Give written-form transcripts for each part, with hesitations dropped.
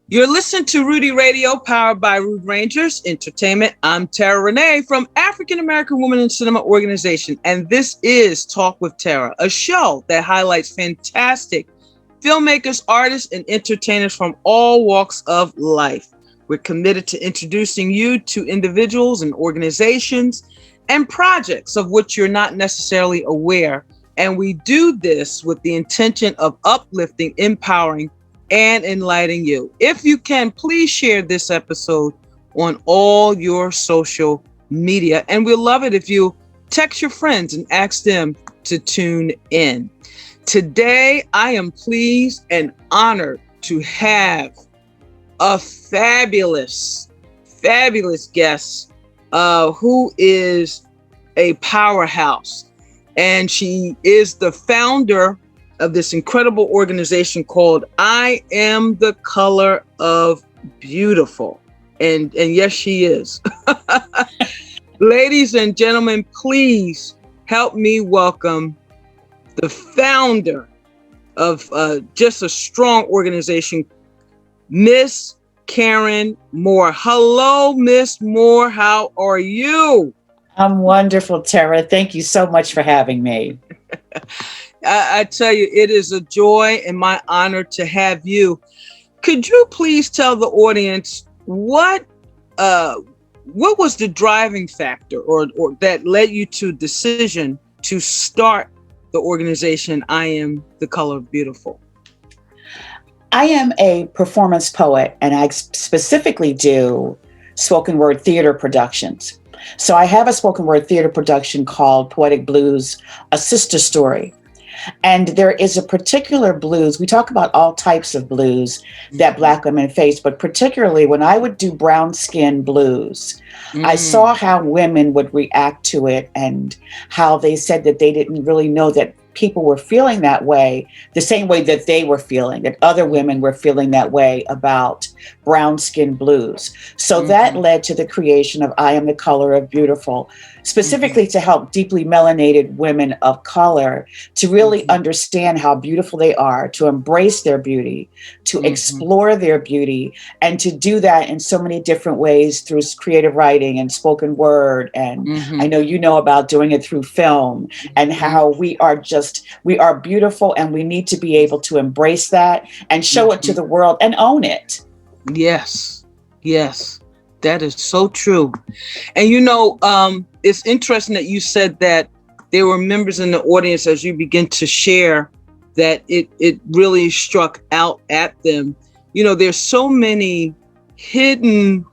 You're listening to Rudy Radio, powered by Rude Rangers Entertainment. I'm Terra Renee from African American Women in Cinema Organization, and this is Talk with Terra, a show that highlights fantastic filmmakers, artists, and entertainers from all walks of life. We're committed to introducing you to individuals and organizations and projects of which you're not necessarily aware, and we do this with the intention of uplifting, empowering, and enlightening you. If you can, please share this episode on all your social media. And we'll love it if you text your friends and ask them to tune in. Today, I am pleased and honored to have a fabulous guest who is a powerhouse. And she is the founder of this incredible organization called I Am the Color of Beautiful. And yes, she is. Ladies and gentlemen, please help me welcome the founder of just a strong organization, Miss Karen Moore. Hello, Miss Moore. How are you? I'm wonderful, Terra. Thank you so much for having me. I tell you, it is a joy and my honor to have you. Could you please tell the audience what was the driving factor or that led you to decision to start the organization I Am the Color of Beautiful? I am a performance poet, and I specifically do spoken word theater productions. So I have a spoken word theater production called Poetic Blues, A Sister Story. And there is a particular blues. We talk about all types of blues that Black women face, but particularly when I would do brown skin blues, I saw how women would react to it and how they said that they didn't really know that people were feeling that way, the same way that they were feeling, that other women were feeling that way about brown skin blues. So that led to the creation of I Am the Color of Beautiful, specifically to help deeply melanated women of color to really understand how beautiful they are, to embrace their beauty, to explore their beauty, and to do that in so many different ways through creative writing and spoken word. And I know you know about doing it through film and how we are beautiful, and we need to be able to embrace that and show it to the world and own it. Yes, that is so true. And it's interesting that you said that there were members in the audience as you begin to share that it really struck out at them. There's so many hidden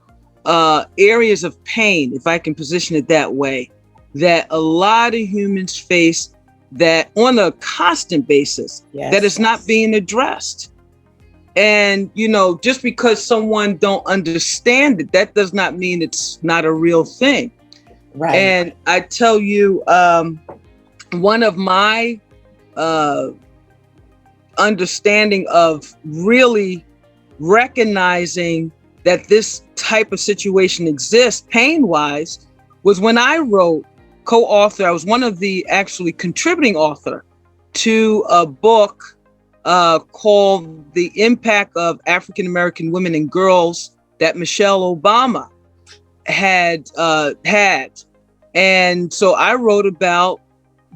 areas of pain, if I can position it that way, that a lot of humans face that on a constant basis, that is not being addressed. And, just because someone don't understand it, that does not mean it's not a real thing. Right. And I tell you, one of my understanding of really recognizing that this type of situation exists pain-wise was when I wrote co-author. I was one of the actually contributing author to a book called The Impact of African American Women and Girls that Michelle Obama had. And so I wrote about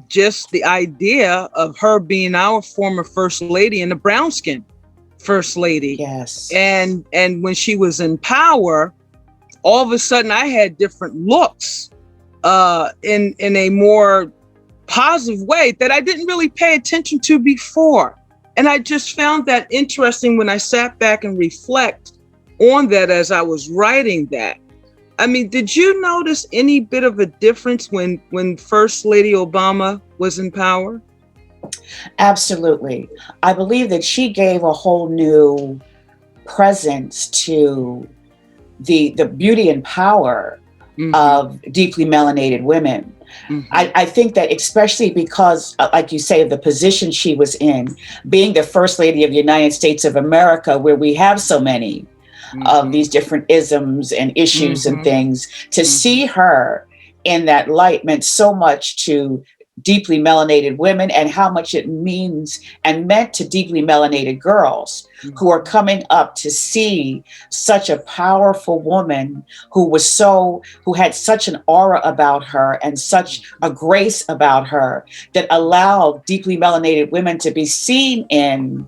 just the idea of her being our former first lady and the brown skin first lady. Yes. And when she was in power, all of a sudden I had different looks in a more positive way that I didn't really pay attention to before. And I just found that interesting when I sat back and reflect on that as I was writing that. I mean, did you notice any bit of a difference when First Lady Obama was in power? Absolutely. I believe that she gave a whole new presence to the beauty and power of deeply melanated women. I think that especially because, like you say, of the position she was in, being the First Lady of the United States of America, where we have so many of these different isms and issues and things, to see her in that light meant so much to deeply melanated women and how much it means and meant to deeply melanated girls. who are coming up to see such a powerful woman who had such an aura about her and such a grace about her that allowed deeply melanated women to be seen in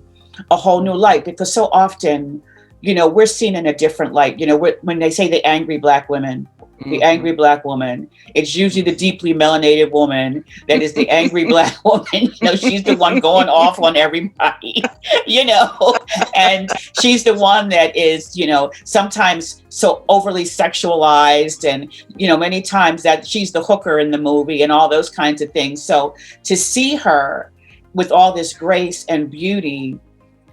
a whole new light. Because so often, we're seen in a different light. When they say the angry black women, the angry black woman, it's usually the deeply melanated woman that is the angry black woman. She's the one going off on everybody, and she's the one that is, sometimes so overly sexualized, and, many times that she's the hooker in the movie and all those kinds of things. So to see her with all this grace and beauty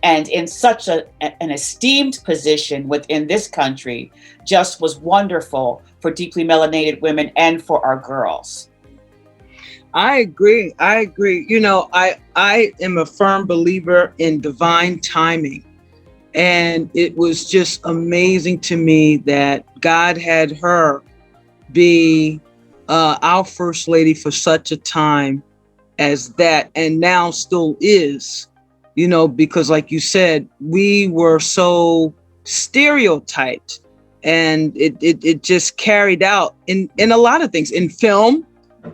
and in such an esteemed position within this country just was wonderful for deeply melanated women and for our girls. I agree. I am a firm believer in divine timing. And it was just amazing to me that God had her be our first lady for such a time as that, and now still is. Because like you said, we were so stereotyped, and it just carried out in a lot of things, in film,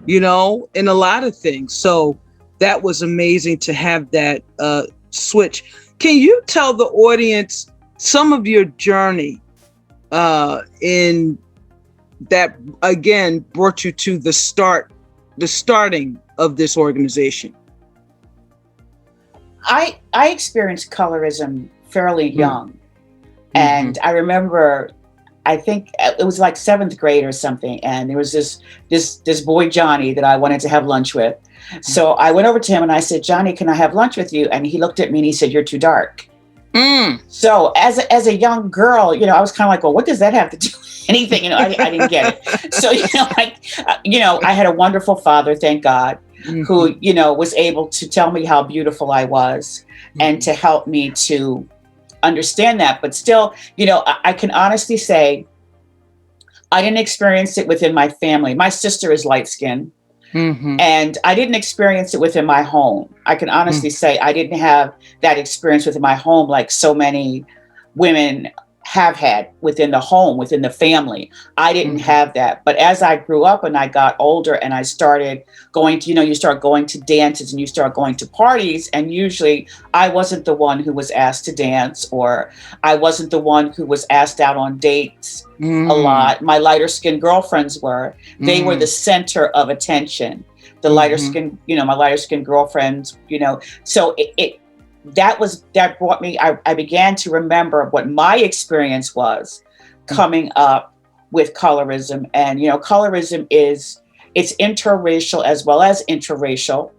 in a lot of things. So that was amazing to have that switch. Can you tell the audience some of your journey in that, again, brought you to the starting of this organization? I experienced colorism fairly young. And I remember, I think it was like 7th grade or something. And there was this boy, Johnny, that I wanted to have lunch with. So I went over to him and I said, Johnny, can I have lunch with you? And he looked at me and he said, you're too dark. So as a young girl, I was kind of like, well, what does that have to do with anything? I didn't get it. So, I had a wonderful father, thank God, who, was able to tell me how beautiful I was and to help me to understand that. But still, I can honestly say I didn't experience it within my family. My sister is light skinned. And I didn't experience it within my home. I can honestly say I didn't have that experience within my home like so many women have had within the home, within the family. I didn't have that. But as I grew up and I got older and I started going to, you start going to dances and you start going to parties, and usually I wasn't the one who was asked to dance, or I wasn't the one who was asked out on dates a lot. My lighter skinned girlfriends were. They were the center of attention. The lighter skinned, my lighter skinned girlfriends, so that brought me, I began to remember what my experience was coming up with colorism. And, colorism it's interracial as well as intraracial.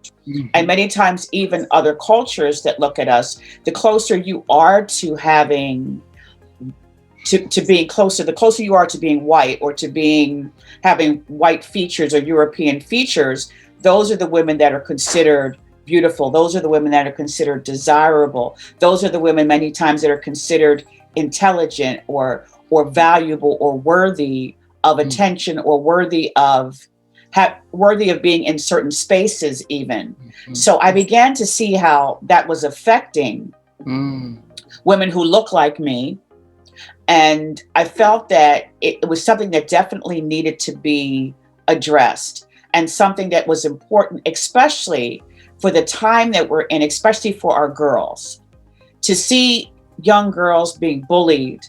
And many times even other cultures that look at us, the closer you are to having, to being closer, the closer you are to being white or to having white features or European features, those are the women that are considered beautiful. Those are the women that are considered desirable. Those are the women many times that are considered intelligent or valuable or worthy of attention or worthy of being in certain spaces even. So I began to see how that was affecting women who look like me. And I felt that it was something that definitely needed to be addressed, and something that was important, especially for the time that we're in, especially for our girls, to see young girls being bullied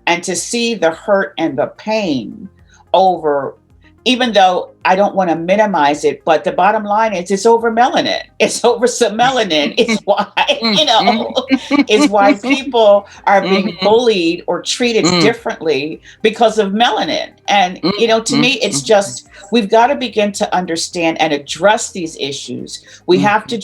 and to see the hurt and the pain over, even though I don't want to minimize it, but the bottom line is it's over melanin. It's over some melanin. It's why, it's why people are being bullied or treated differently because of melanin. And, to me, it's just, we've got to begin to understand and address these issues. We have to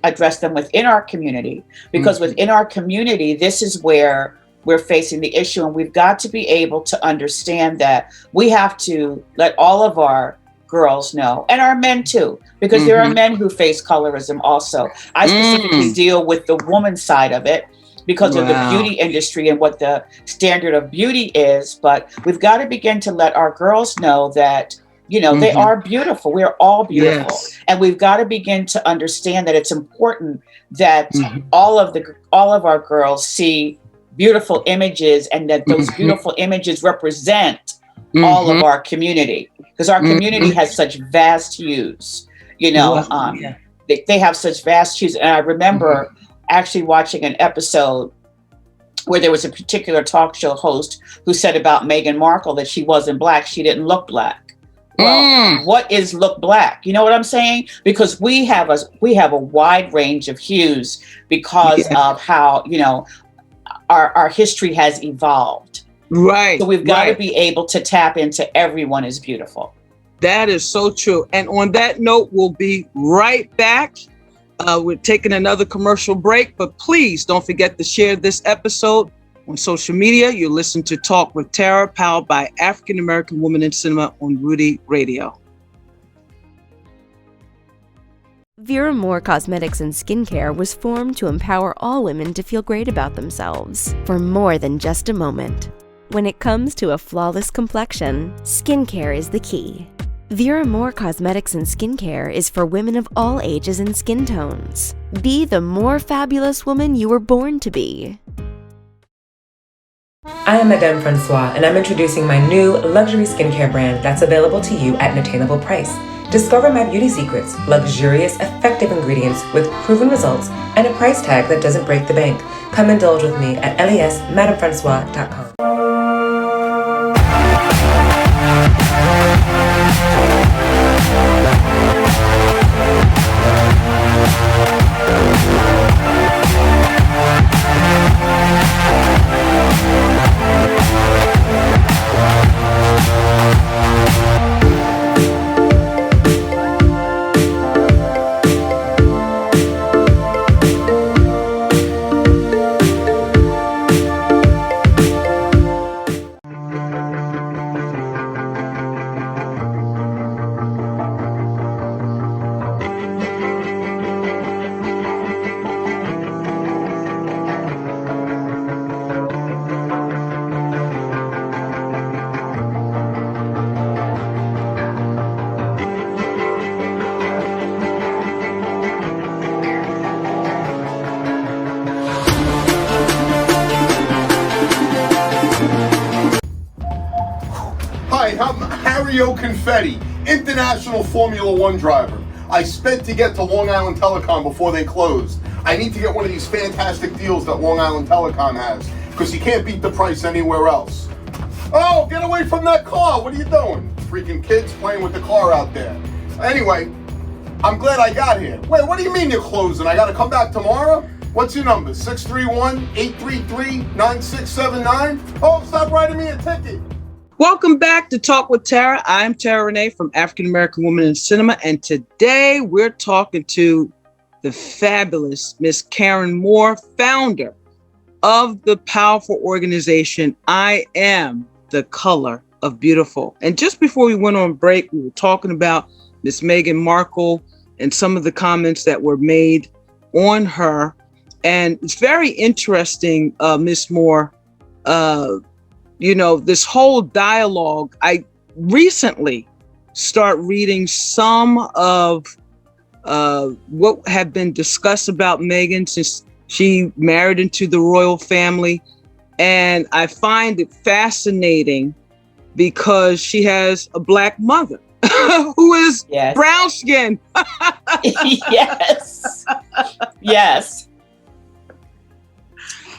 address them within our community, because within our community, this is where we're facing the issue. And we've got to be able to understand that we have to let all of our girls know, and our men too, because there are men who face colorism also. I specifically deal with the woman side of it because of the beauty industry and what the standard of beauty is. But we've got to begin to let our girls know that They are beautiful. We're all beautiful. Yes. And we've got to begin to understand that it's important that Mhm. all of our girls see beautiful images, and that those beautiful images represent all of our community, because our community has such vast hues. Well, yeah. They have such vast hues. And I remember actually watching an episode where there was a particular talk show host who said about Meghan Markle that she wasn't Black, she didn't look Black. Well, what is look Black? You know what I'm saying? Because we have a wide range of hues because of how our history has evolved. Right. So we've got to be able to tap into everyone is beautiful. That is so true. And on that note, we'll be right back. We're taking another commercial break, but please don't forget to share this episode on social media. You listen to Talk with Terra, powered by African American Women in Cinema on Rudy Radio. Vera Moore Cosmetics and Skincare was formed to empower all women to feel great about themselves for more than just a moment. When it comes to a flawless complexion, skincare is the key. Vera Moore Cosmetics and Skincare is for women of all ages and skin tones. Be the more fabulous woman you were born to be. I am Madame Francois, and I'm introducing my new luxury skincare brand that's available to you at an attainable price. Discover my beauty secrets, luxurious, effective ingredients with proven results and a price tag that doesn't break the bank. Come indulge with me at lesmadamefrancois.com. Hi, I'm Hario Confetti, international Formula One driver. I sped to get to Long Island Telecom before they closed. I need to get one of these fantastic deals that Long Island Telecom has, because you can't beat the price anywhere else. Oh, get away from that car. What are you doing? Freaking kids playing with the car out there. Anyway, I'm glad I got here. Wait, what do you mean you're closing? I got to come back tomorrow? What's your number? 631-833-9679? Oh, stop writing me a ticket. Welcome back to Talk with Terra. I'm Terra Renee from African American Women in Cinema, and today we're talking to the fabulous Miss Karen Moore, founder of the powerful organization I Am the Color of Beautiful. And just before we went on break, we were talking about Miss Meghan Markle and some of the comments that were made on her. And it's very interesting, Miss Moore, this whole dialogue. I recently start reading some of what have been discussed about Meghan since she married into the royal family. And I find it fascinating because she has a Black mother who is brown skinned. Yes. Yes.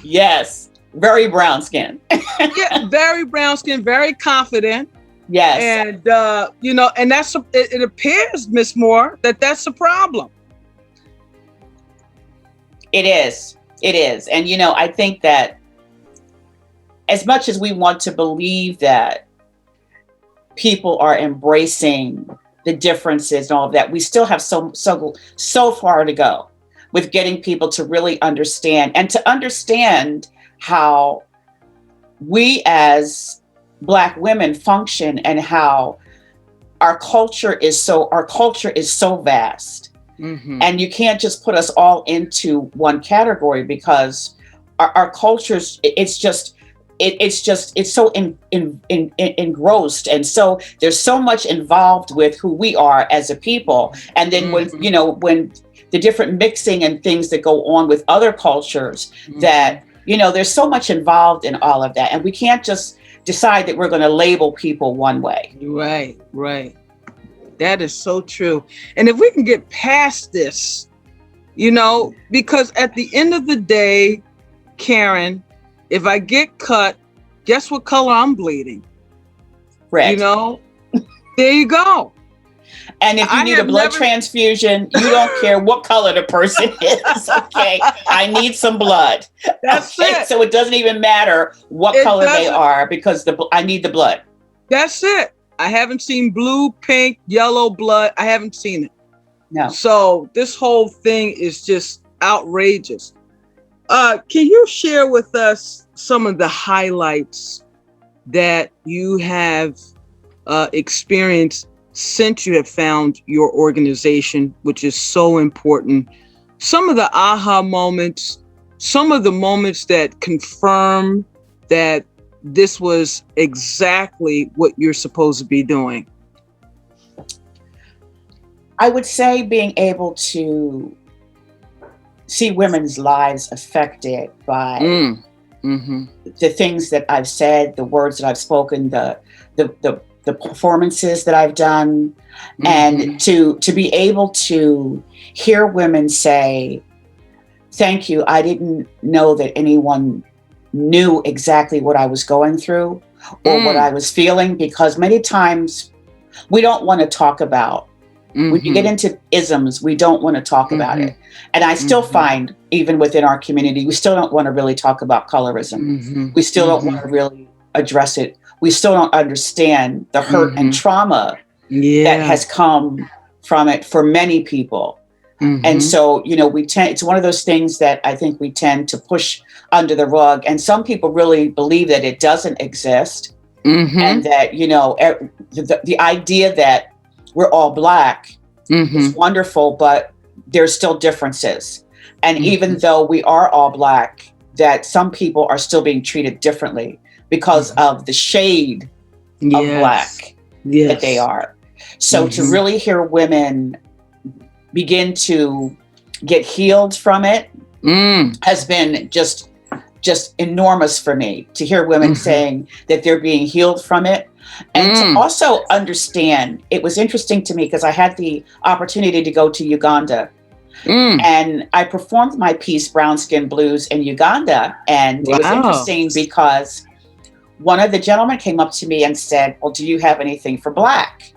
Yes. Very brown skin. Yeah, very brown skin, very confident. Yes. And, and it appears, Miss Moore, that's a problem. It is. It is. And, I think that as much as we want to believe that people are embracing the differences and all of that, we still have so far to go with getting people to really understand and to understand how we as Black women function and how our culture is so vast. Mm-hmm. And you can't just put us all into one category because our cultures, it's just it's so engrossed, and so there's so much involved with who we are as a people. And then when the different mixing and things that go on with other cultures, that there's so much involved in all of that, and we can't just decide that we're going to label people one way. Right. That is so true. And if we can get past this, because at the end of the day, Karen, if I get cut, guess what color I'm bleeding? Red. There you go. And if you need a blood transfusion, you don't care what color the person is. Okay, I need some blood. That's it. So it doesn't even matter what color they are, because I need the blood. That's it. I haven't seen blue, pink, yellow blood. I haven't seen it. No. So this whole thing is just outrageous. Can you share with us some of the highlights that you have experienced since you have found your organization, which is so important? Some of the aha moments, some of the moments that confirm that this was exactly what you're supposed to be doing. I would say being able to see women's lives affected by the things that I've said, the words that I've spoken, the performances that I've done, and to be able to hear women say, "Thank you. I didn't know that anyone knew exactly what I was going through or what I was feeling," because many times we don't want to talk about. When you get into isms, we don't want to talk about it. And I still find, even within our community, we still don't want to really talk about colorism. We still don't want to really address it. We still don't understand the hurt and trauma that has come from it for many people. And so, it's one of those things that I think we tend to push under the rug. And some people really believe that it doesn't exist. And that, the idea that we're all Black is wonderful, but there's still differences. And even though we are all Black, that some people are still being treated differently because of the shade of Black that they are. So to really hear women begin to get healed from it has been just enormous for me, to hear women saying that they're being healed from it. And to also understand, it was interesting to me because I had the opportunity to go to Uganda, and I performed my piece Brown Skin Blues in Uganda. And it was interesting because one of the gentlemen came up to me and said, "Well, do you have anything for Black?"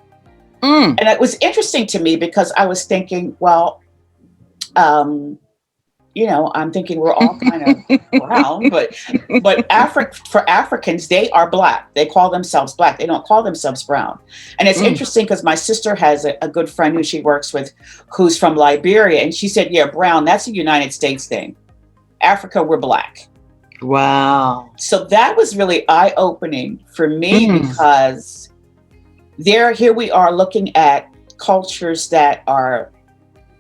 And it was interesting to me because I was thinking, well, I'm thinking we're all kind of brown, but for Africans, they are Black. They call themselves Black. They don't call themselves brown. And it's interesting because my sister has a good friend who she works with, who's from Liberia. And she said, "Yeah, brown, that's a United States thing. Africa, we're Black." Wow. So that was really eye-opening for me because here we are looking at cultures that are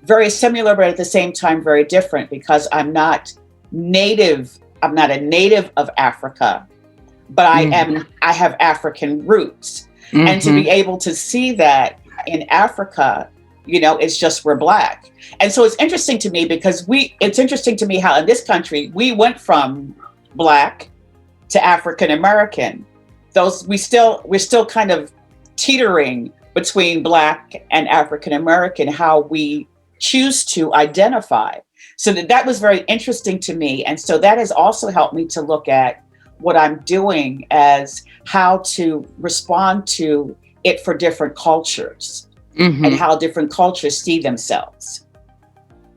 very similar, but at the same time, very different, because I'm not a native of Africa, but I have African roots. And to be able to see that in Africa, it's just, we're Black. And so it's interesting to me because it's interesting to me how in this country, we went from Black to African American. We're still kind of teetering between Black and African American, how we choose to identify. So that was very interesting to me. And so that has also helped me to look at what I'm doing as how to respond to it for different cultures and how different cultures see themselves.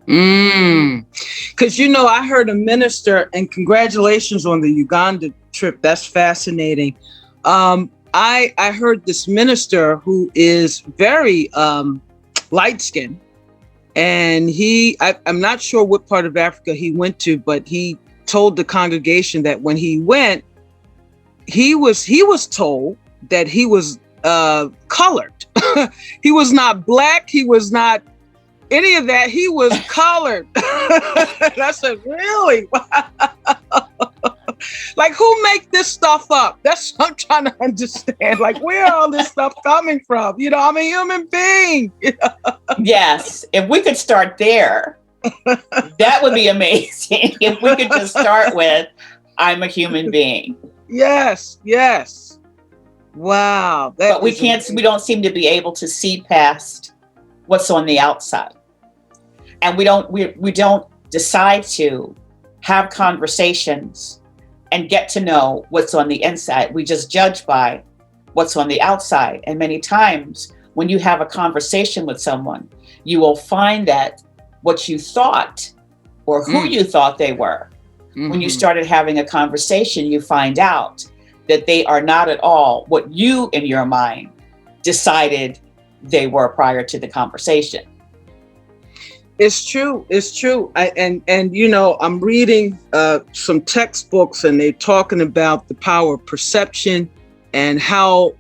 Because, I heard a minister, and congratulations on the Uganda trip. That's fascinating. I heard this minister who is very light-skinned. And I'm not sure what part of Africa he went to, but he told the congregation that when he went, he was told that he was colored. He was not Black. He was not any of that. He was colored. And I said, really? Wow. Like, who make this stuff up? That's what I'm trying to understand. Like, where all this stuff coming from? You know, I'm a human being. Yes. If we could start there, that would be amazing. If we could just start with, I'm a human being. Yes, yes. Wow. But we don't seem to be able to see past what's on the outside. And we don't decide to have conversations and get to know what's on the inside. We just judge by what's on the outside. And many times when you have a conversation with someone, you will find that what you thought or who you thought they were, when you started having a conversation, you find out that they are not at all what you in your mind decided they were prior to the conversation. It's true. It's true. And you know, I'm reading some textbooks, and they're talking about the power of perception and how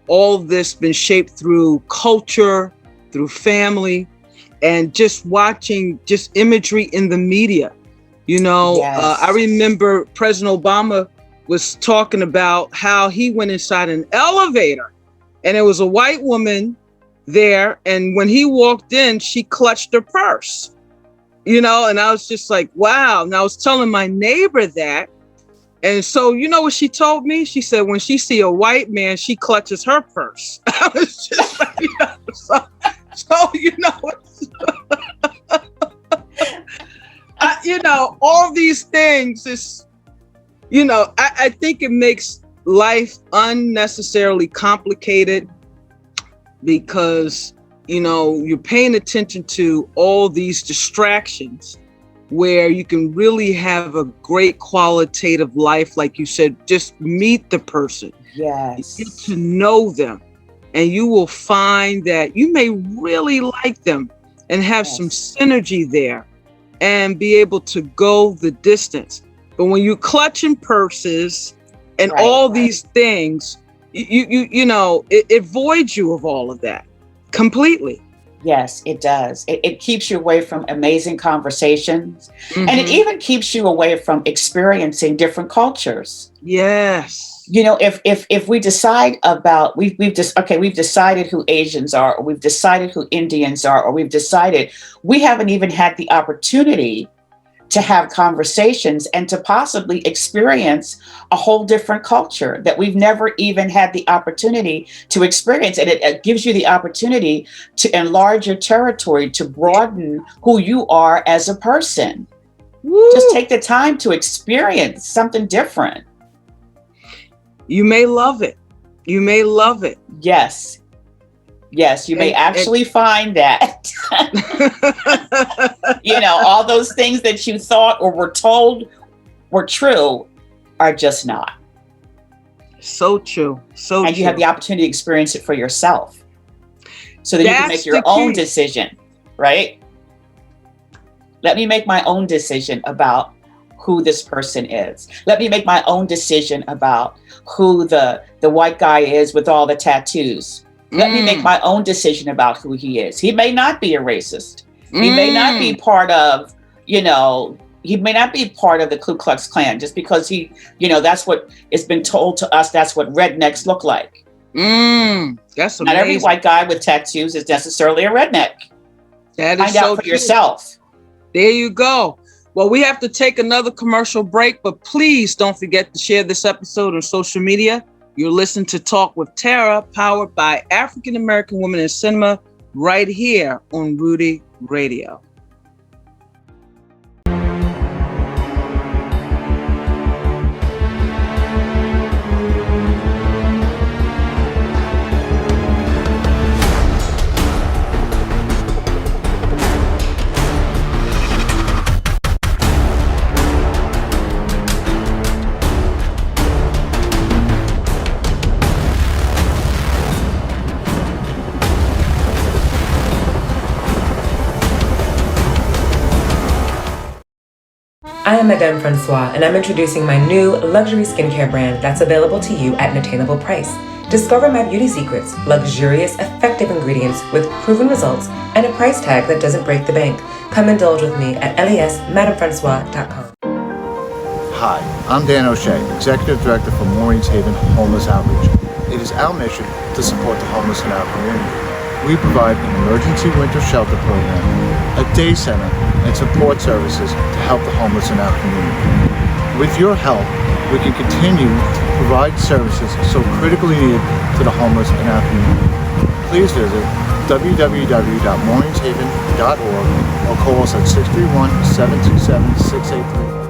all this been shaped through culture, through family, and just watching just imagery in the media. You know, Yes. I remember President Obama was talking about how he went inside an elevator and there was a white woman there. And when he walked in, she clutched her purse, you know, and I was just like, wow. And I was telling my neighbor that. And so, you know what she told me? She said, when she see a white man, she clutches her purse. I was just like, you know, so you know, you know, all these things is, you know, I think it makes life unnecessarily complicated because, you know, you're paying attention to all these distractions where you can really have a great qualitative life. Like you said, just meet the person. Yes. Get to know them, and you will find that you may really like them and have some synergy there and be able to go the distance. But when you're clutching purses and all these things, you know, it voids you of all of that completely. Yes, it does. It keeps you away from amazing conversations, and it even keeps you away from experiencing different cultures. Yes. You know, if we decide about, we've decided who Asians are, or we've decided who Indians are, or we've decided, we haven't even had the opportunity to have conversations and to possibly experience a whole different culture that we've never even had the opportunity to experience. And it gives you the opportunity to enlarge your territory, to broaden who you are as a person. Woo. Just take the time to experience something different. You may love it. You may love it. Yes. Yes, you may actually find that. You know, all those things that you thought or were told were true are just not. So true. So true. And you have the opportunity to experience it for yourself. So that you can make your own decision, right? Let me make my own decision about who this person is. Let me make my own decision about who the white guy is with all the tattoos. Let me make my own decision about who he is. He may not be a racist. He may not be part of, you know, he may not be part of the Ku Klux Klan just because he, you know, that's what it's been told to us. That's what rednecks look like. That's amazing. Not every white guy with tattoos is necessarily a redneck. That is Find out for yourself. There you go. Well, we have to take another commercial break, but please don't forget to share this episode on social media. You're listening to Talk with Terra, powered by African American Women in Cinema, right here on Rudy Radio. I am Madame Francois, and I'm introducing my new luxury skincare brand that's available to you at an attainable price. Discover my beauty secrets, luxurious, effective ingredients with proven results and a price tag that doesn't break the bank. Come indulge with me at lesmadamefrancois.com. Hi, I'm Dan O'Shea, Executive Director for Maureen's Haven Homeless Outreach. It is our mission to support the homeless in our community. We provide an emergency winter shelter program, a day center, and support services to help the homeless in our community. With your help, we can continue to provide services so critically needed to the homeless in our community. Please visit www.maureen'shaven.org or call us at 631-727-6831.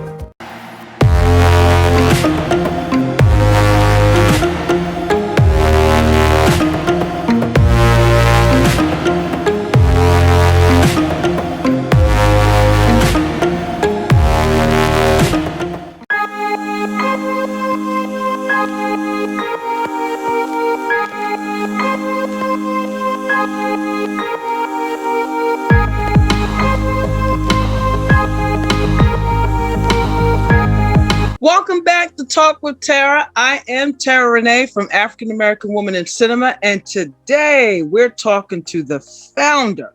Welcome back to Talk with Terra. I am Terra Renee from African American Woman in Cinema, and today we're talking to the founder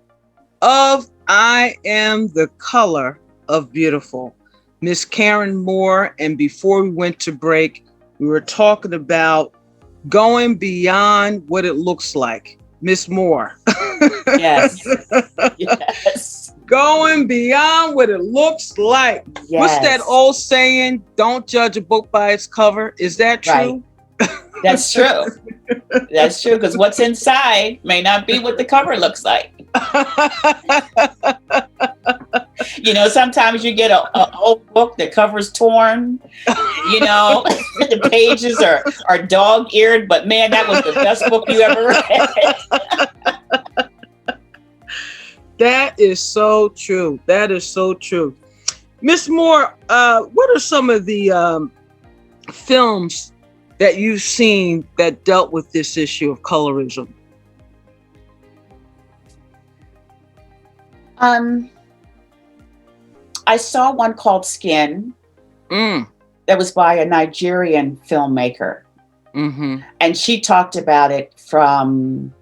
of I Am the Color of Beautiful, Miss Karen Moore. And before we went to break, we were talking about going beyond what it looks like. Miss Moore. Yes. Yes. Going beyond what it looks like. Yes. What's that old saying? Don't judge a book by its cover. Is that true? Right. That's true. That's true, because what's inside may not be what the cover looks like. You know, sometimes you get a old book, the cover's torn, you know, the pages are dog-eared, but man, that was the best book you ever read. That is so true. That is so true. Miss Moore, what are some of the films that you've seen that dealt with this issue of colorism? I saw one called Skin that was by a Nigerian filmmaker. Mm-hmm. And she talked about it from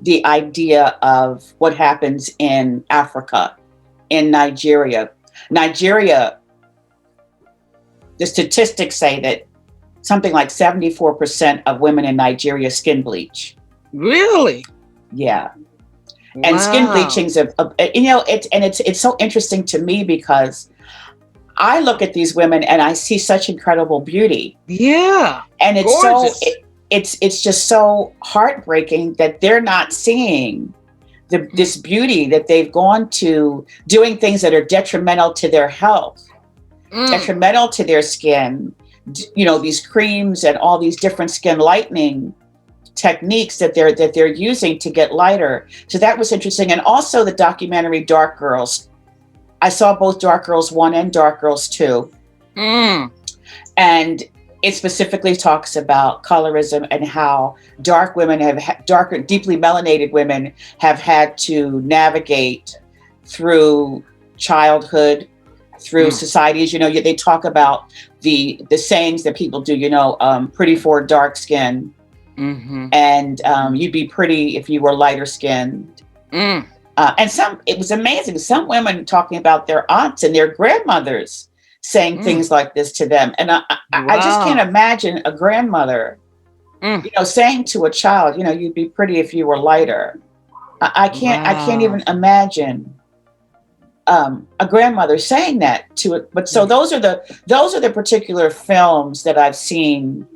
the idea of what happens in Africa, in Nigeria. Nigeria, the statistics say that something like 74% of women in Nigeria skin bleach. Really? Yeah. And skin bleaching's it's so interesting to me because I look at these women and I see such incredible beauty. Yeah. And it's gorgeous. It's just so heartbreaking that they're not seeing this beauty, that they've gone to doing things that are detrimental to their health, detrimental to their skin. You know, these creams and all these different skin lightening techniques that they're using to get lighter. So that was interesting. And also the documentary Dark Girls. I saw both Dark Girls 1 and Dark Girls 2. And it specifically talks about colorism and how dark women darker, deeply melanated women have had to navigate through childhood, through societies. You know, they talk about the sayings that people do, you know, pretty for dark skin. And you'd be pretty if you were lighter skinned. And it was amazing. Some women talking about their aunts and their grandmothers saying things like this to them. And I just can't imagine a grandmother, you know, saying to a child, you know, you'd be pretty if you were lighter. I can't even imagine a grandmother saying that to it. But so those are the particular films that I've seen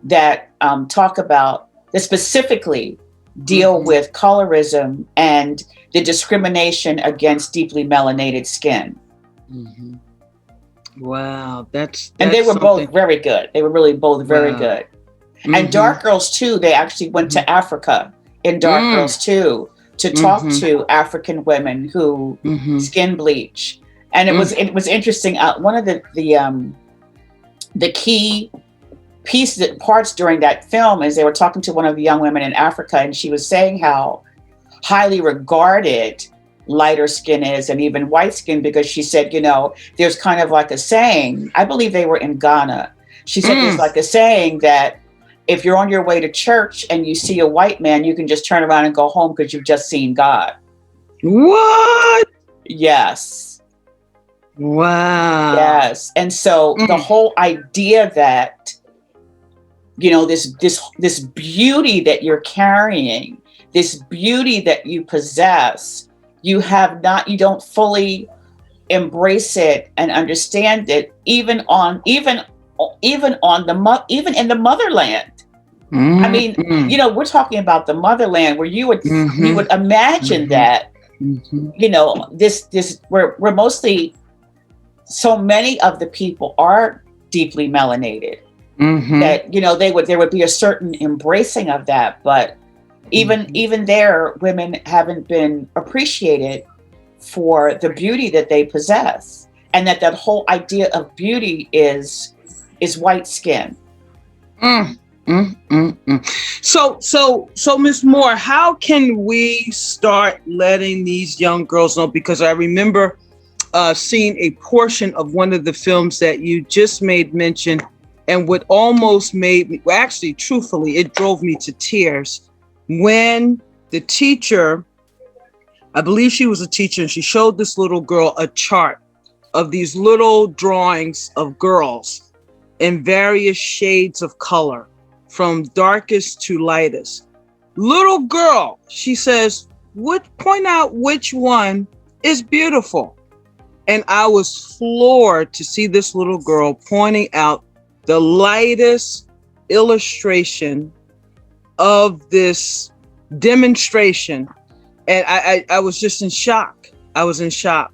that talk about, that specifically deal with colorism and the discrimination against deeply melanated skin. Wow, that's and they were something. both very good. They were really both very good. And Dark Girls 2, they actually went to Africa in Dark Girls 2 to talk to African women who skin bleach. And it was interesting. One of the key parts during that film is they were talking to one of the young women in Africa, and she was saying how highly regarded lighter skin is, and even white skin, because she said, you know, there's kind of like a saying, I believe they were in Ghana. She said there's like a saying that if you're on your way to church and you see a white man, you can just turn around and go home because you've just seen God. What? Yes. Wow. Yes. And so the whole idea that, you know, this beauty that you're carrying, this beauty that you possess, you don't fully embrace it and understand it, even in the motherland. I mean, you know, we're talking about the motherland where you would imagine that, you know, we're mostly, so many of the people are deeply melanated, that, you know, there would be a certain embracing of that, but even there, women haven't been appreciated for the beauty that they possess, and that whole idea of beauty is white skin. So Miss Moore, how can we start letting these young girls know? Because I remember seeing a portion of one of the films that you just made mention, and what almost made me, well, actually, truthfully, it drove me to tears when the teacher, I believe she was a teacher, and she showed this little girl a chart of these little drawings of girls in various shades of color, from darkest to lightest. Little girl, she says, point out which one is beautiful. And I was floored to see this little girl pointing out the lightest illustration of this demonstration. And I was just in shock. I was in shock.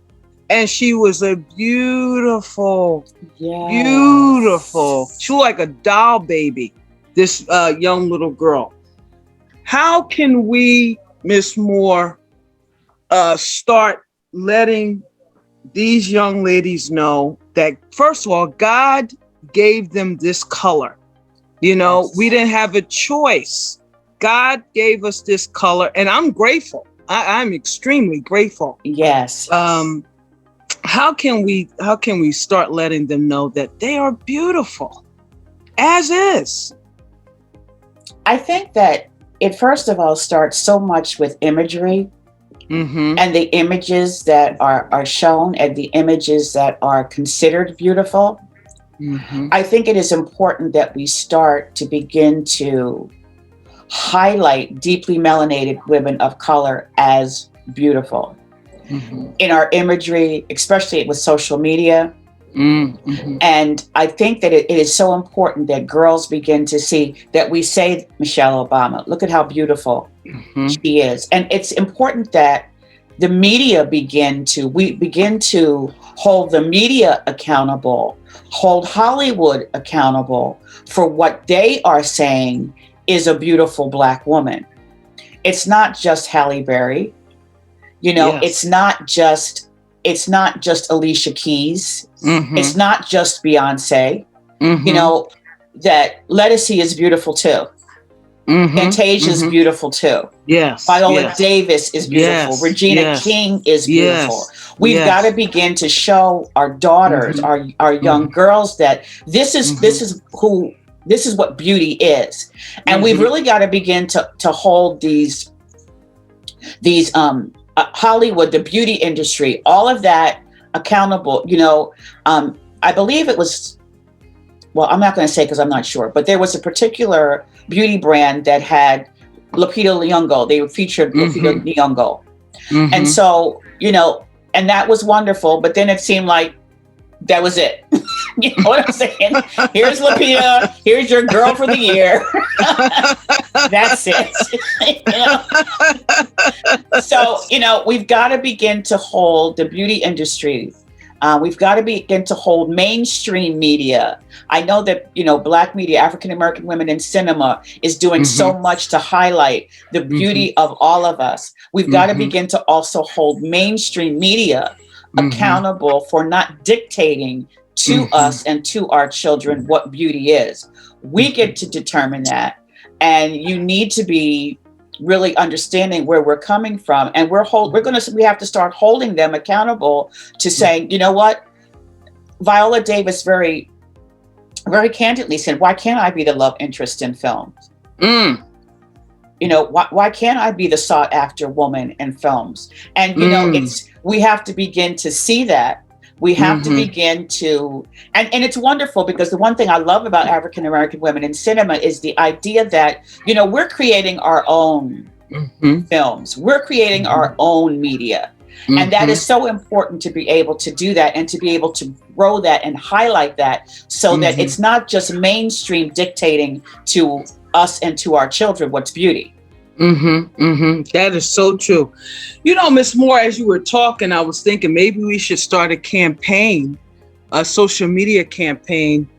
And she was a beautiful, beautiful, she looked like a doll baby, this young little girl. How can we, Miss Moore, start letting these young ladies know that, first of all, God gave them this color? You know, we didn't have a choice. God gave us this color, and I'm grateful. I'm extremely grateful. Yes. How can we start letting them know that they are beautiful as is? I think that it first of all starts so much with imagery, and the images that are shown and the images that are considered beautiful. I think it is important that we start to begin to highlight deeply melanated women of color as beautiful in our imagery, especially with social media. And I think that it is so important that girls begin to see that we say, Michelle Obama, look at how beautiful she is. And it's important that the media begin to hold the media accountable, hold Hollywood accountable for what they are saying is a beautiful Black woman. It's not just Halle Berry. You know, it's not just Alicia Keys. It's not just Beyonce. You know, that Lettucey is beautiful too. Fantasia is beautiful too. Viola Davis is beautiful. Regina King is beautiful. We've got to begin to show our daughters, our young girls, that this is what beauty is. And we've really got to begin to hold these Hollywood, the beauty industry, all of that accountable. You know, I believe it was, well, I'm not going to say because I'm not sure, but there was a particular beauty brand that had Lupita Nyong'o. They featured Lupita Nyong'o. And so, you know, and that was wonderful, but then it seemed like that was it. You know what I'm saying? Here's Lupita, here's your girl for the year. That's it. You know? So, you know, we've got to begin to hold the beauty industry. We've got to begin to hold mainstream media. I know that, you know, Black media, African American women in cinema is doing so much to highlight the beauty of all of us. We've got to begin to also hold mainstream media accountable for not dictating to us and to our children what beauty is. We get to determine that. And you need to be really understanding where we're coming from. And we have to start holding them accountable to saying, you know what? Viola Davis very, very candidly said, why can't I be the love interest in films? You know, why can't I be the sought after woman in films? And, you know, we have to begin to see that. We have to begin to, and it's wonderful because the one thing I love about African American women in cinema is the idea that, we're creating our own films, we're creating our own media. And that is so important to be able to do that and to be able to grow that and highlight that so that it's not just mainstream dictating to us and to our children what's beauty. That is so true. Miss Moore, as you were talking, I was thinking maybe we should start a campaign, a social media campaign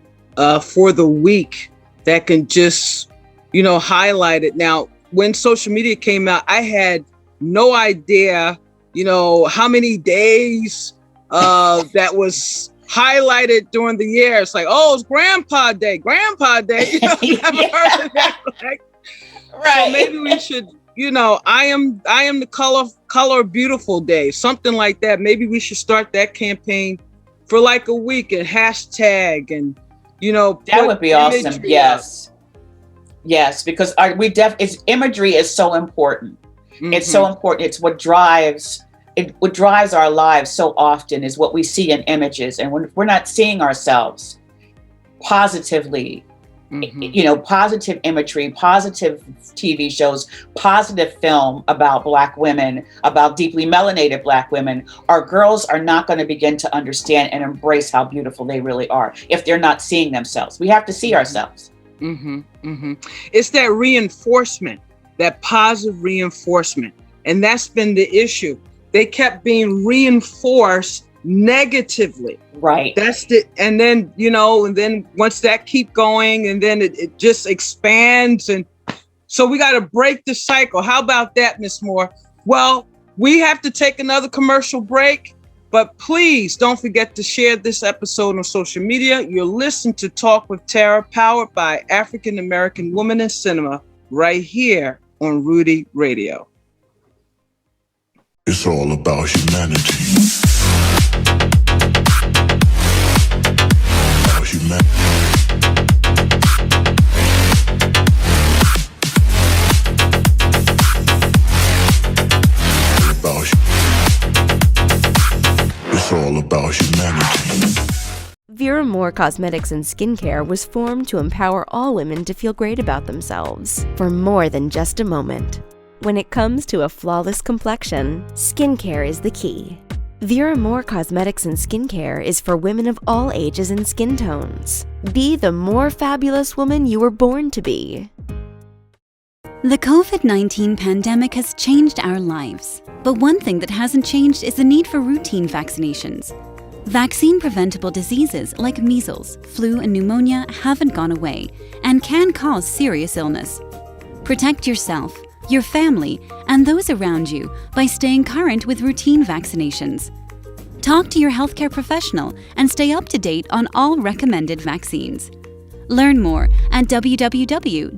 for the week that can just, highlight it. Now, when social media came out, I had no idea, how many days that was highlighted during the year. It's like, oh, it's Grandpa Day. I've never heard of that. Right. So maybe we should, I am the color of beautiful day, something like that. Maybe we should start that campaign for like a week and hashtag and, that would be awesome. Yes. Yes, because imagery is so important. It's so important. It's what drives our lives so often is what we see in images. And when we're not seeing ourselves positively, positive imagery, positive TV shows, positive film about Black women, about deeply melanated Black women, our girls are not going to begin to understand and embrace how beautiful they really are if they're not seeing themselves. We have to see ourselves. It's that reinforcement, that positive reinforcement. And that's been the issue. They kept being reinforced negatively. Right. And then, and then once that keep going and then it just expands. And so we got to break the cycle. How about that, Miss Moore? Well, we have to take another commercial break, but please don't forget to share this episode on social media. You're listening to Talk with Terra, powered by African American Women in Cinema, right here on Rudy Radio. It's all about humanity. It's all about humanity. Vera Moore Cosmetics and Skincare was formed to empower all women to feel great about themselves for more than just a moment. When it comes to a flawless complexion, skincare is the key. Vera Moore Cosmetics and Skincare is for women of all ages and skin tones. Be the more fabulous woman you were born to be. The COVID-19 pandemic has changed our lives, but one thing that hasn't changed is the need for routine vaccinations. Vaccine-preventable diseases like measles, flu, and pneumonia haven't gone away and can cause serious illness. Protect yourself, your family, and those around you by staying current with routine vaccinations. Talk to your healthcare professional and stay up to date on all recommended vaccines. Learn more at www.nfid.org.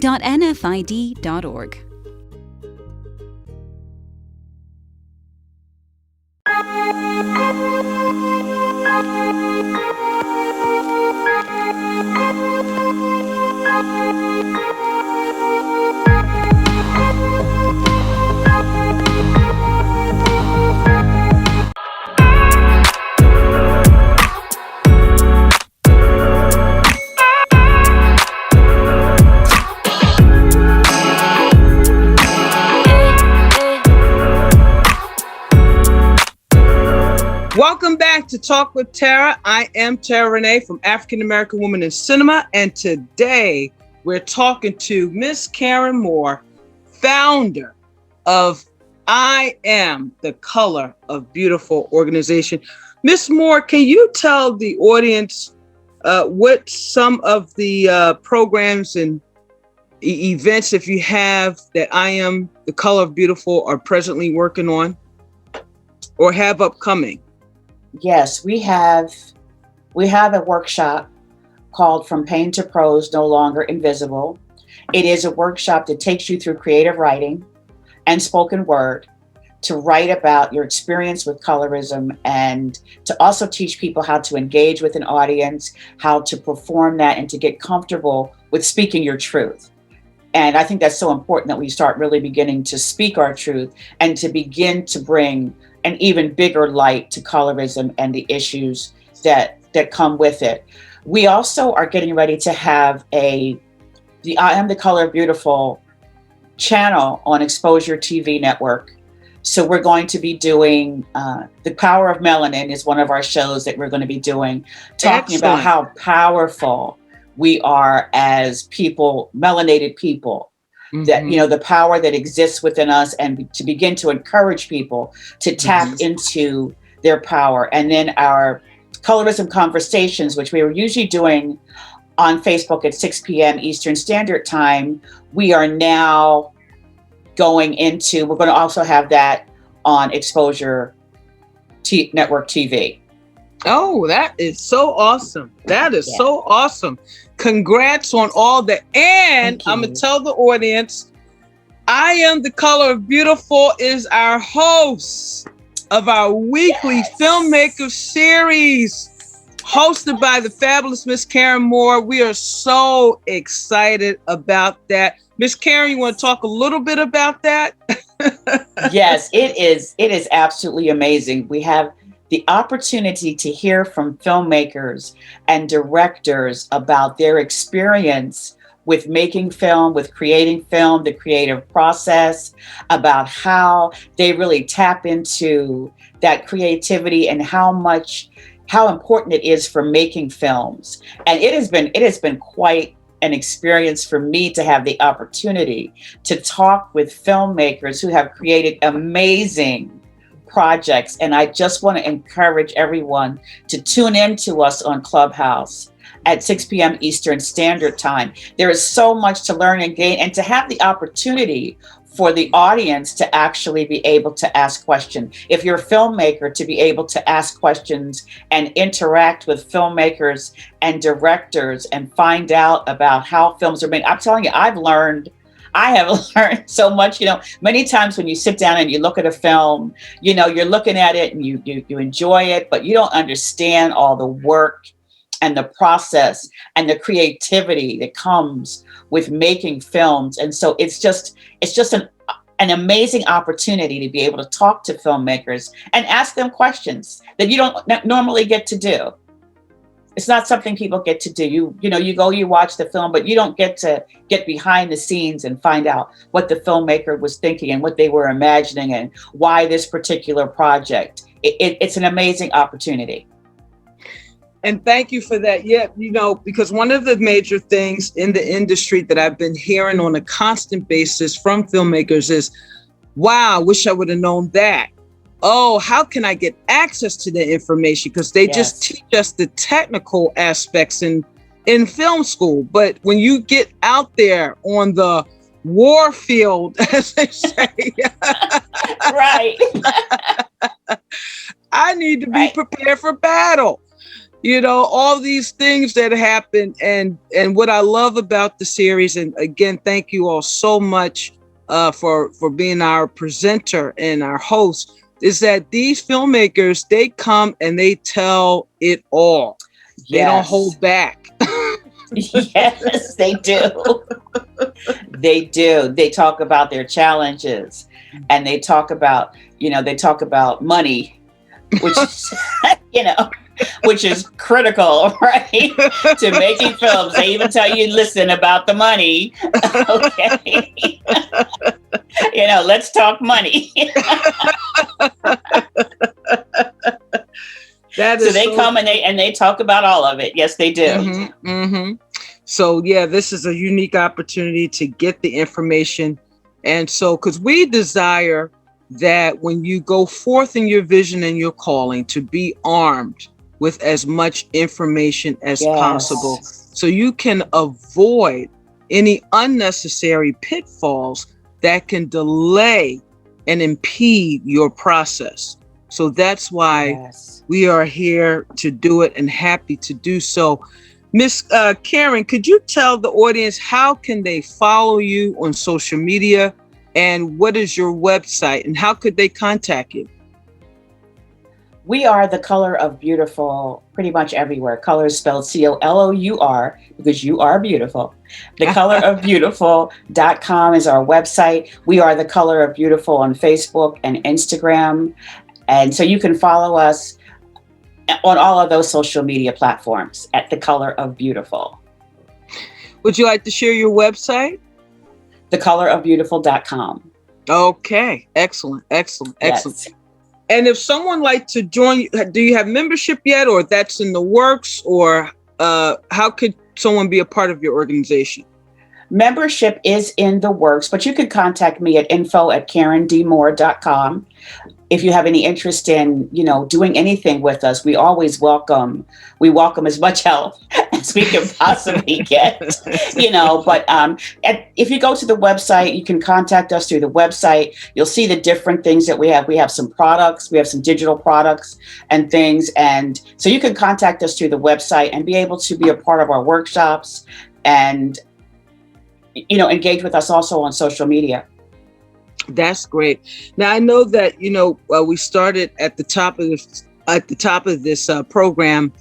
Welcome back to Talk with Terra. I am Terra Renee from African American Women in Cinema, and today we're talking to Miss Karen Moore, founder of I Am the Color of Beautiful organization. Miss Moore, can you tell the audience what some of the programs and events, if you have, that I Am the Color of Beautiful are presently working on or have upcoming? Yes, we have a workshop called From Pain to Prose, No Longer Invisible. It is a workshop that takes you through creative writing and spoken word to write about your experience with colorism and to also teach people how to engage with an audience, how to perform that, and to get comfortable with speaking your truth. And I think that's so important that we start really beginning to speak our truth and to begin to bring an even bigger light to colorism and the issues that come with it. We also are getting ready to have the I Am the Color of Beautiful channel on Exposure TV network. So we're going to be doing The Power of Melanin is one of our shows that we're going to be doing, talking about how powerful we are as people, melanated people, that, the power that exists within us, and to begin to encourage people to tap into their power. And then our Colorism Conversations, which we were usually doing on Facebook at 6 p.m. Eastern Standard Time, we are now we're going to also have that on Exposure Network TV. Oh, that is so awesome. That is so awesome. Congrats on all that. And I'm going to tell the audience, I Am the Color of Beautiful is our host of our weekly filmmaker series, hosted by the fabulous Miss Karen Moore. We are so excited about that. Miss Karen, you want to talk a little bit about that? Yes, it is absolutely amazing. We have the opportunity to hear from filmmakers and directors about their experience with making film, with creating film, the creative process, about how they really tap into that creativity and how important it is for making films. And it has been quite an experience for me to have the opportunity to talk with filmmakers who have created amazing projects. And I just want to encourage everyone to tune in to us on Clubhouse at 6 p.m. Eastern Standard Time. There is so much to learn and gain, and to have the opportunity for the audience to actually be able to ask questions. If you're a filmmaker, to be able to ask questions and interact with filmmakers and directors and find out about how films are made. I'm telling you, I have learned so much. Many times when you sit down and you look at a film, you're looking at it and you enjoy it, but you don't understand all the work and the process and the creativity that comes with making films. And so it's just an amazing opportunity to be able to talk to filmmakers and ask them questions that you don't normally get to do. It's not something people get to do. You watch the film, but you don't get to get behind the scenes and find out what the filmmaker was thinking and what they were imagining and why this particular project. It's an amazing opportunity. And thank you for that. Yeah, because one of the major things in the industry that I've been hearing on a constant basis from filmmakers is, wow, I wish I would have known that. Oh, how can I get access to the information? Because they just teach us the technical aspects in film school. But when you get out there on the war field, as they say, right, I need to be prepared for battle. All these things that happen. And what I love about the series, and again, thank you all so much for being our presenter and our host, is that these filmmakers, they come and they tell it all. Yes. They don't hold back. Yes, they do. They do. They talk about their challenges, and they talk about money, which is, which is critical, right? To making films. They even tell you, listen, about the money. Okay. Let's talk money. So they come and they talk about all of it. Yes, they do. Mm-hmm, mm-hmm. So yeah, this is a unique opportunity to get the information. And so, because we desire that when you go forth in your vision and your calling, to be armed with as much information as possible, so you can avoid any unnecessary pitfalls that can delay and impede your process. So that's why we are here to do it, and happy to do so. Miss Karen, could you tell the audience how can they follow you on social media, and what is your website, and how could they contact you? We are The Color of Beautiful pretty much everywhere. Color is spelled COLOUR, because you are beautiful. thecolorofbeautiful.com is our website. We are The Color of Beautiful on Facebook and Instagram. And so you can follow us on all of those social media platforms at The Color of Beautiful. Would you like to share your website? thecolorofbeautiful.com. Okay. Excellent. Yes. And if someone like to join, do you have membership yet, or that's in the works, or how could someone be a part of your organization? Membership is in the works, but you can contact me at info@karendmoore.com. If you have any interest in, doing anything with us, we always welcome as much help as we can possibly get, but if you go to the website, you can contact us through the website. You'll see the different things that we have. We have some products, we have some digital products and things. And so you can contact us through the website and be able to be a part of our workshops and, engage with us also on social media. That's great. Now I know that we started at the top of this program,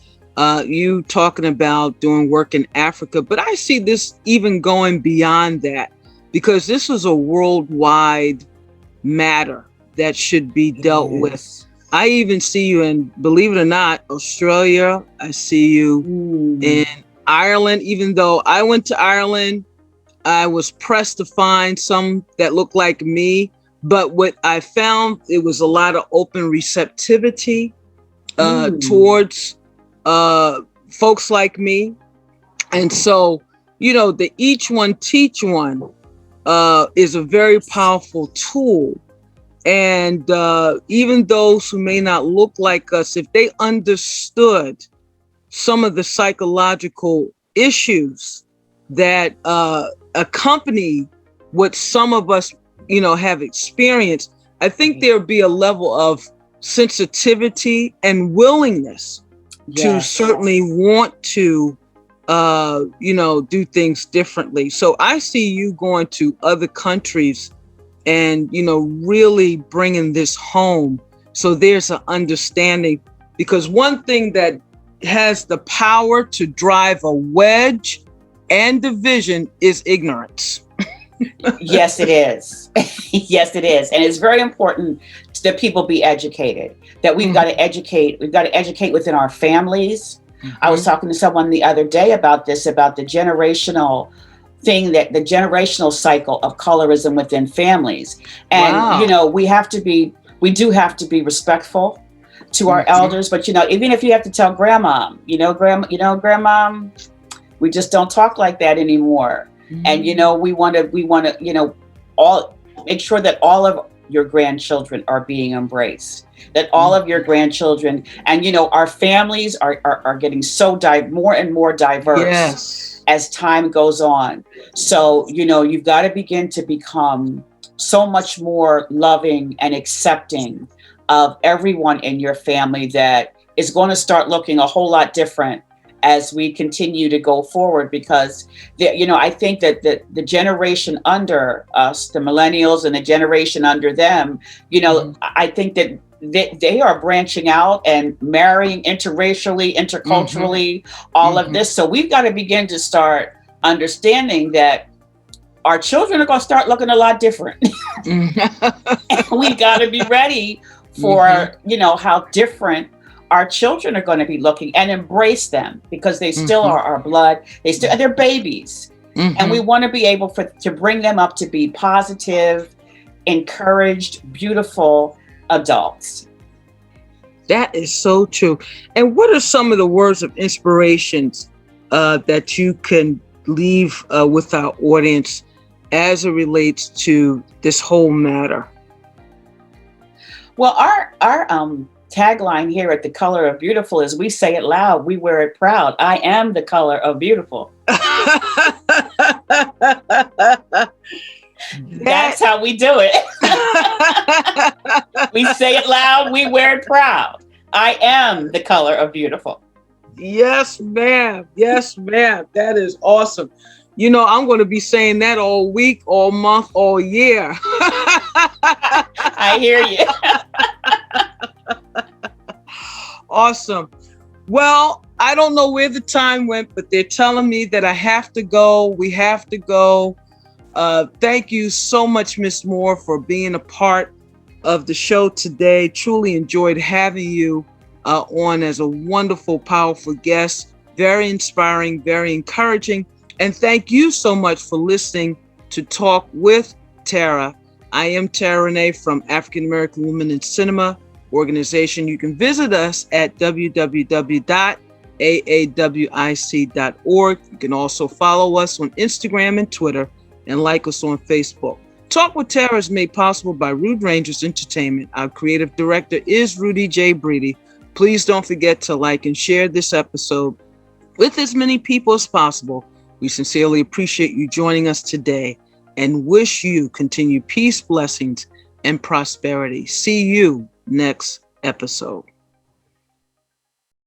you talking about doing work in Africa, but I see this even going beyond that, because this is a worldwide matter that should be dealt with. I even see you in, believe it or not, Australia. I see you in Ireland. Even though I went to Ireland, I was pressed to find some that looked like me, but what I found, it was a lot of open receptivity towards folks like me. And so, the each one teach one is a very powerful tool. And even those who may not look like us, if they understood some of the psychological issues that accompany what some of us, have experienced, I think there'll be a level of sensitivity and willingness to certainly want to, do things differently. So I see you going to other countries and, really bringing this home. So there's an understanding, because one thing that has the power to drive a wedge and division is ignorance. Yes, it is. Yes, it is. And it's very important that people be educated, that we've got to educate. We've got to educate within our families. I was talking to someone the other day about this, about the generational thing, that the generational cycle of colorism within families. And, we do have to be respectful to our elders, but, even if you have to tell grandma, grandma, we just don't talk like that anymore. And, we want to, all make sure that all of your grandchildren are being embraced, that all of your grandchildren and, our families are getting so more and more diverse as time goes on. So, you've got to begin to become so much more loving and accepting of everyone in your family, that is going to start looking a whole lot different as we continue to go forward, because I think that the generation under us, the millennials and the generation under them, I think that they are branching out and marrying interracially, interculturally, all of this. So we've got to begin to start understanding that our children are going to start looking a lot different. And we got to be ready for, how different our children are going to be looking, and embrace them, because they still are our blood. They're babies. And we want to be able to bring them up to be positive, encouraged, beautiful adults. That is so true. And what are some of the words of inspirations that you can leave with our audience as it relates to this whole matter? Well, our tagline here at The Color of Beautiful is, we say it loud, we wear it proud. I am the color of beautiful. That's how we do it. We say it loud, we wear it proud. I am the color of beautiful. Yes, ma'am. Yes, ma'am. That is awesome. I'm going to be saying that all week, all month, all year. I hear you. Awesome. Well, I don't know where the time went, but they're telling me that I have to go. We have to go. Thank you so much, Miss Moore, for being a part of the show today. Truly enjoyed having you on as a wonderful, powerful guest. Very inspiring, very encouraging. And thank you so much for listening to Talk with Terra. I am Terra Renee from African American Women in Cinema organization. You can visit us at www.aawic.org. You can also follow us on Instagram and Twitter and like us on Facebook. Talk with Terra is made possible by Rude Rangers Entertainment. Our creative director is Rudy J. Breedy. Please don't forget to like and share this episode with as many people as possible. We sincerely appreciate you joining us today and wish you continued peace, blessings, and prosperity. See you next episode.